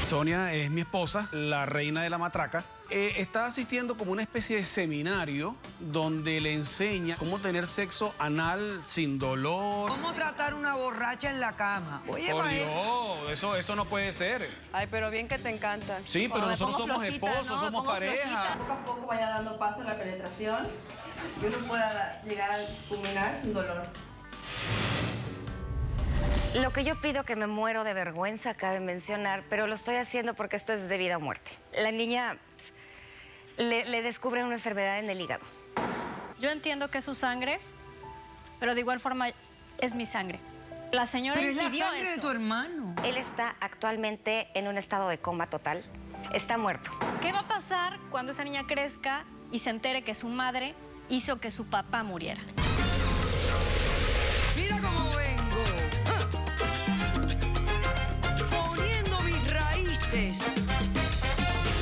Sonia es mi esposa, la reina de la matraca. Está asistiendo como una especie de seminario donde le enseña cómo tener sexo anal sin dolor. ¿Cómo tratar una borracha en la cama? Oye, Por maestro. Dios, eso no puede ser. Ay, pero bien que te encanta. Sí, pero nosotros somos esposos, somos pareja. Poco a poco vaya dando paso a la penetración y uno pueda llegar a culminar sin dolor. Lo que yo pido, que me muero de vergüenza, cabe mencionar, pero lo estoy haciendo porque esto es de vida o muerte. La niña le descubren una enfermedad en el hígado. Yo entiendo que es su sangre, pero de igual forma es mi sangre. La señora Pero es la impidió sangre de eso. tu hermano. Él está actualmente en un estado de coma total. Está muerto. ¿Qué va a pasar cuando esa niña crezca y se entere que su madre hizo que su papá muriera? Mira cómo vengo. Poniendo mis raíces.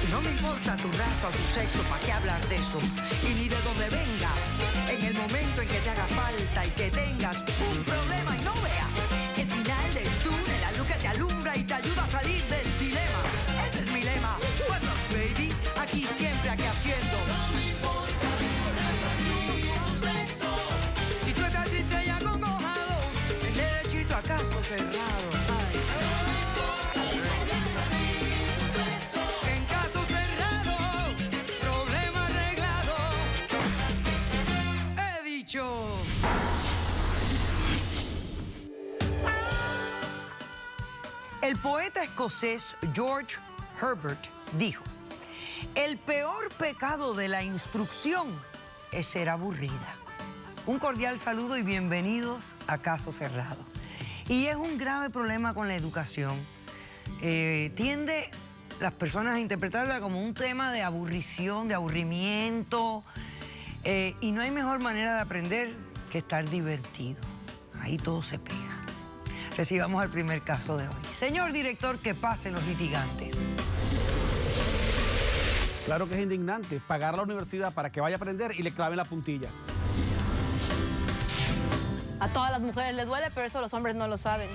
No me importa tu raza o tu sexo, ¿para qué hablar de eso? Y ni de dónde vengas. En el momento en que te haga falta y que tengas un problema y no veas el final del túnel, la luz que te alumbra y te ayuda a salir del dilema. Ese es mi lema. What's up, baby? Aquí siempre, aquí haciendo. No me importa tu sexo. Si tú estás triste y acongojado, el derechito a caso cerrado. Ay. En caso cerrado, problema arreglado. He dicho. El poeta escocés George Herbert dijo: el peor pecado de la instrucción es ser aburrida. Un cordial saludo y bienvenidos a Caso Cerrado. Y es un grave problema con la educación. Tiende las personas a interpretarla como un tema de aburrición, de aburrimiento. Y no hay mejor manera de aprender que estar divertido. Ahí todo se pega. Recibamos el primer caso de hoy. Señor director, que pasen los litigantes. Claro que es indignante pagar a la universidad para que vaya a aprender y le claven la puntilla. A todas las mujeres les duele, pero eso los hombres no lo saben.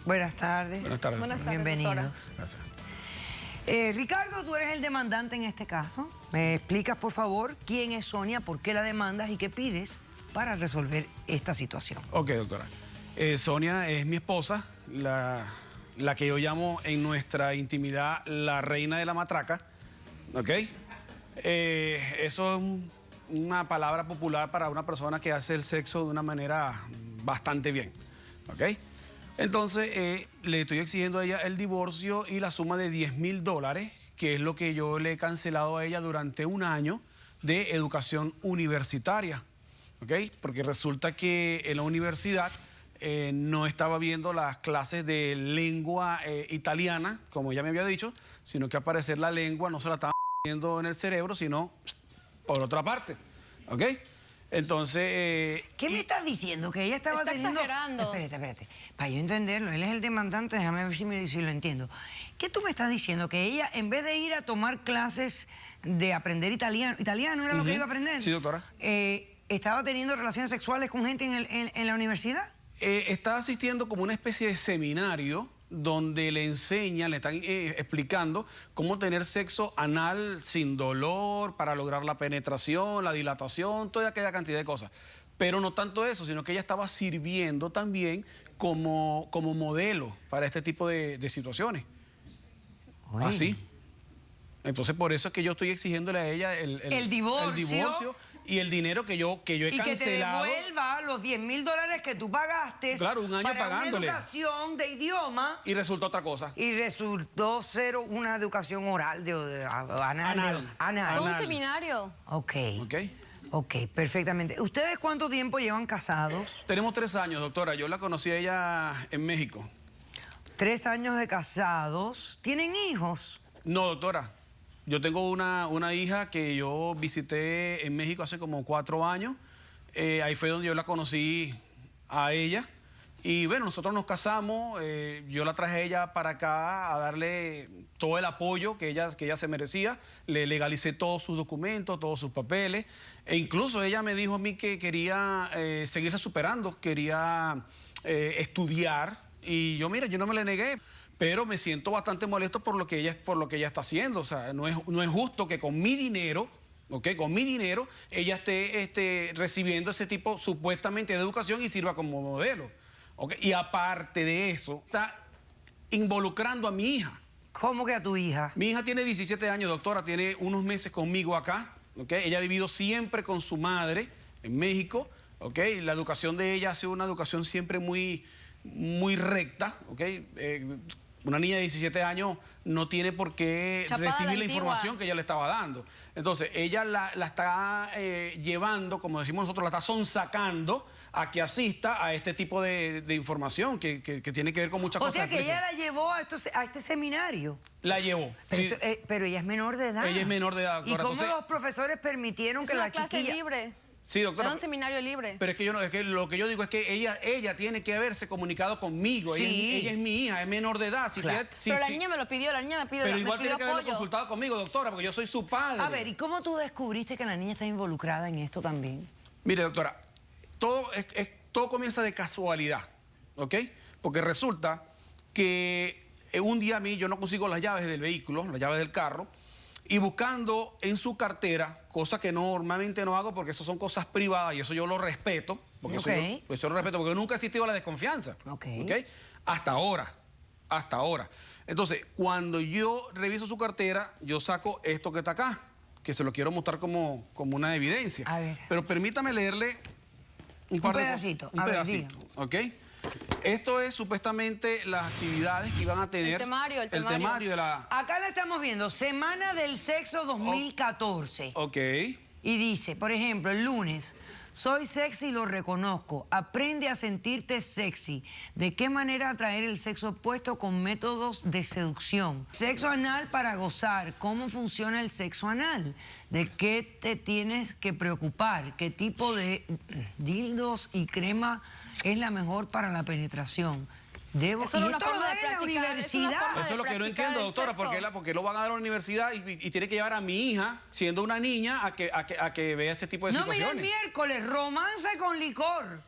Buenas tardes. Buenas tardes. Buenas tardes, Bienvenidos. doctora. Gracias. Ricardo, tú eres el demandante en este caso. ¿Me explicas, por favor, quién es Sonia, por qué la demandas y qué pides para resolver esta situación? Ok, doctora. Sonia es mi esposa, la que yo llamo en nuestra intimidad la reina de la matraca. ¿Ok? Eso es una palabra popular para una persona que hace el sexo de una manera bastante bien. ¿Ok? Entonces, le estoy exigiendo a ella el divorcio y la suma de $10,000, que es lo que yo le he cancelado a ella durante un año de educación universitaria. ¿Ok? Porque resulta que en la universidad no estaba viendo las clases de lengua italiana, como ella me había dicho, sino que al parecer la lengua no se la estaba viendo en el cerebro, sino por otra parte. ¿Ok? Entonces... ¿Qué me estás diciendo? Que ella estaba Está teniendo... exagerando. Espérate. Para yo entenderlo, él es el demandante, déjame ver si lo entiendo. ¿Qué tú me estás diciendo? Que ella, en vez de ir a tomar clases de aprender italiano era lo que iba a aprender. Sí, doctora. ¿Estaba teniendo relaciones sexuales con gente en la universidad? Está asistiendo como una especie de seminario donde le enseñan, le están explicando cómo tener sexo anal sin dolor para lograr la penetración, la dilatación, toda aquella cantidad de cosas. Pero no tanto eso, sino que ella estaba sirviendo también como modelo para este tipo de situaciones. Oye. Así. Entonces, por eso es que yo estoy exigiéndole a ella El divorcio y el dinero que yo he y cancelado. que te devuelva los $10,000 que tú pagaste. Claro, un año para pagándole. una educación de idioma. Y resulta otra cosa. Y resultó ser una educación oral, anal. Fue un seminario. Ok, perfectamente. ¿Ustedes cuánto tiempo llevan casados? Tenemos 3 años, doctora. Yo la conocí a ella en México. 3 años de casados. ¿Tienen hijos? No, doctora. Yo tengo una hija que yo visité en México hace como 4 años. Ahí fue donde yo la conocí a ella. Y bueno, nosotros nos casamos. Yo la traje a ella para acá a darle todo el apoyo que ella se merecía. Le legalicé todos sus documentos, todos sus papeles. E incluso ella me dijo a mí que quería seguirse superando, quería estudiar. y yo, mira, yo no me le negué, pero me siento bastante molesto por lo que ella está haciendo. O sea, no es justo que con mi dinero, ¿ok? Con mi dinero, ella esté recibiendo ese tipo supuestamente de educación y sirva como modelo. ¿Ok? Y aparte de eso, está involucrando a mi hija. ¿Cómo que a tu hija? Mi hija tiene 17 años, doctora, tiene unos meses conmigo acá, ¿ok? Ella ha vivido siempre con su madre en México, ¿ok? La educación de ella ha sido una educación siempre muy recta, ¿ok? Una niña de 17 años no tiene por qué Chapada recibir la antigua. información que ella le estaba dando. Entonces, ella la está llevando, como decimos nosotros, la está sonsacando a que asista a este tipo de información que tiene que ver con muchas O cosas. sea que ella explícitas. la llevó a este seminario. La llevó. Pero, Sí. pero ella es menor de edad. Ella es menor de edad, ¿Y doctora, cómo entonces- los profesores permitieron Es que una la clase chiquilla... libre. Sí, doctora. Era un seminario libre. Pero es que lo que yo digo es que ella tiene que haberse comunicado conmigo. Sí. Ella es mi hija, es menor de edad. Si Claro. ella- si- Pero la si- niña me lo pidió, la niña me pidió, pero me igual pidió tiene que haberlo apoyo. consultado conmigo, doctora, porque yo soy su padre. A ver, ¿y cómo tú descubriste que la niña está involucrada en esto también? Mire, doctora, todo comienza de casualidad, ¿ok? Porque resulta que un día a mí yo no consigo las llaves del vehículo, las llaves del carro, y buscando en su cartera, cosa que normalmente no hago porque eso son cosas privadas y eso yo lo respeto, porque Ok. eso lo respeto, porque nunca ha existido la desconfianza. Ok. Hasta ahora. Entonces, cuando yo reviso su cartera, yo saco esto que está acá, que se lo quiero mostrar como una evidencia. A ver. Pero permítame leerle un par de cosas. pedacito. Un A ver, pedacito, diga. ¿ok? Esto es supuestamente las actividades que iban a tener. El temario. El temario de la... Acá la estamos viendo, Semana del Sexo 2014. Ok. Y dice, por ejemplo, el lunes, soy sexy y lo reconozco. Aprende a sentirte sexy. ¿De qué manera atraer el sexo opuesto con métodos de seducción? Sexo anal para gozar. ¿Cómo funciona el sexo anal? ¿De qué te tienes que preocupar? ¿Qué tipo de dildos y crema es la mejor para la penetración? Debo... Eso era y una esto lo forma dan de en la practicar, es una universidad. forma Eso es lo que no practicar entiendo, el doctora, sexo. porque lo van a dar a la universidad y tiene que llevar a mi hija, siendo una niña, a que vea ese tipo de No, mira, el situaciones. miércoles, romance con licor.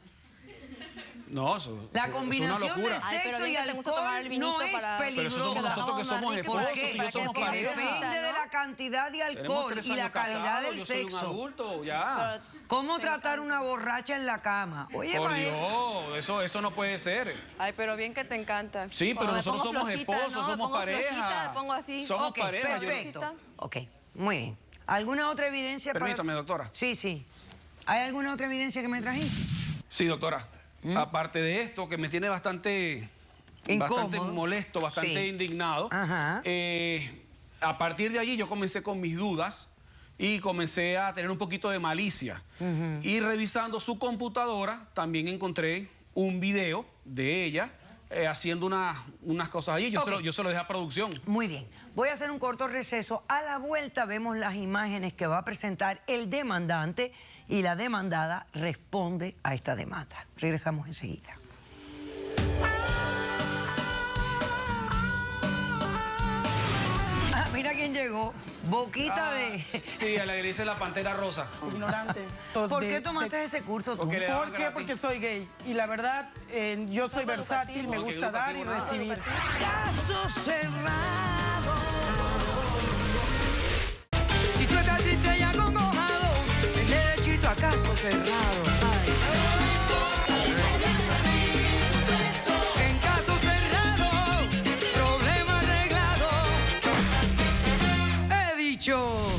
No, eso La es una combinación de locura. Ay, pero sexo bien y que te gusta tomar el alcohol no vinito es para- Pero eso somos peligrosa. nosotros que somos ¿Por esposos, qué? que yo Para somos que pareja. Depende de la cantidad de Tenemos alcohol 3 y la años calidad casados, del yo soy un sexo. adulto, ya. ¿Cómo tratar una borracha en la cama? Oye, Por maestro. Dios, eso no puede ser. Ay, pero bien que te encanta. Sí, pero Cuando me nosotros pongo somos flojita, esposos, ¿no? Me somos pongo pareja. flojita, me pongo así. Somos Ok, pareja. yo- perfecto. Ok, muy bien. ¿Alguna otra evidencia Permítame, doctora. Sí, sí. ¿Hay alguna otra evidencia que me trajiste? Sí, doctora. Aparte de esto, que me tiene bastante Incómodo. molesto, bastante Sí. indignado, Ajá. a partir de allí yo comencé con mis dudas y comencé a tener un poquito de malicia. Y revisando su computadora, también encontré un video de ella haciendo unas cosas allí. Yo, Ok. se lo dejé a producción. Muy bien. Voy a hacer un corto receso. A la vuelta vemos las imágenes que va a presentar el demandante y la demandada responde a esta demanda. Regresamos enseguida. Ah, mira quién llegó. Boquita de... Sí, a la que le dice la pantera rosa. Ignorante. ¿Por qué tomaste ese curso tú? Porque le daban ¿Por qué? gratis. Porque soy gay. Y la verdad, yo soy versátil, me Ok, gusta dar y educativo, recibir. Caso cerrado. Si tú estás triste y acongojado, ven derechito a caso cerrado. Ay. En caso cerrado, problema arreglado. He dicho.